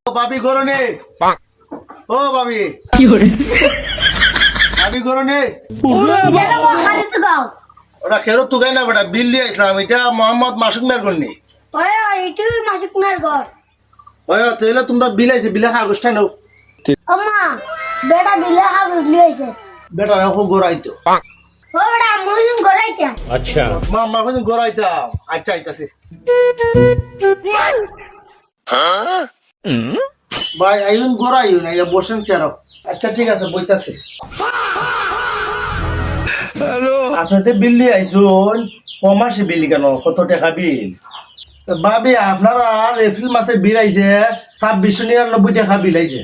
ও বাবি গরনে ও বাবি বাবি গরনে ওরা খেরো তুগাই না বেটা বিল দিয়ে আইছিলাম এটা মোহাম্মদ মাসুক মের করনি ওই তাহলে তোমরা বিল আইছে বিলে কাগজটা নাও বেটা রাখো গড়াইতো अच्छा মামা কোন গড়াইতাম আচ্ছা আইতাছে ভাই আইন গড়াইও না ইয়া বসেন চেয়ারও আচ্ছা ঠিক আছে বইতাছে হ্যালো আপনাদের বিল দিয়ে আইছুন কমাসে বিল কেন কত টাকা বিল ভাবি আপনারা এপ্রিল মাসে বিল আইছে 2699 টাকা বিল আইছে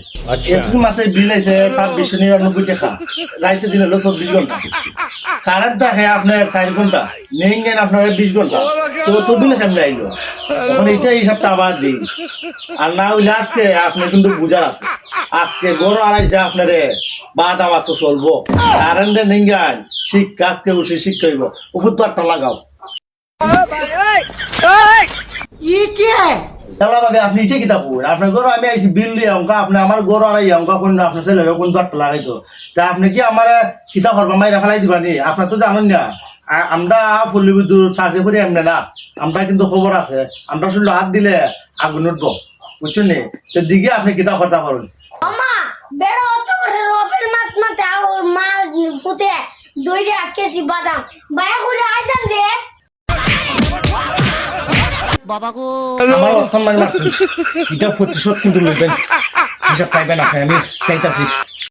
এপ্রিল মাসে বিল আইছে 2699 টাকা রাইতে দিন হলো 24 ঘন্টা কারেন্ট থাকে আপনার 4 ঘন্টা নেই নেন আপনার 20 ঘন্টা তো বিল কেমনে আইলো এখন এটা হিসাবটা আবার দিই আর না হইলে আজকে আপনি কিন্তু বুঝার আছে আজকে গরু আড়াইছে আপনারে বাদা বাসও চলবো কারেন্টে নেই গান শিক্ষা আজকে বসে শিক্ষা হইব উপর তো একটা লাগাও আপনি এটা কিতাব আপনার গরু আমি আইছি বিল দিয়ে অঙ্কা আপনি আমার গরু আর অঙ্কা কোন আপনার ছেলে কোন দরটা লাগাইতো তা আপনি কি আমার কিতাব করবা মাইরা ফেলাই দিবা নি আপনার তো জানেন না আমরা পল্লীবিদ্যুৎ চাকরি করি এমনি না আমরা কিন্তু খবর আছে আমরা শুধু হাত দিলে আগুন উঠবো বুঝছেন নি তো দিকে আপনি কিতাব করতে পারুন আমার অর্থ মারছেন এটা প্রতিশোধ কিন্তু নেবেন হিসাব পাইবেন আপনি আমি চাইতাছি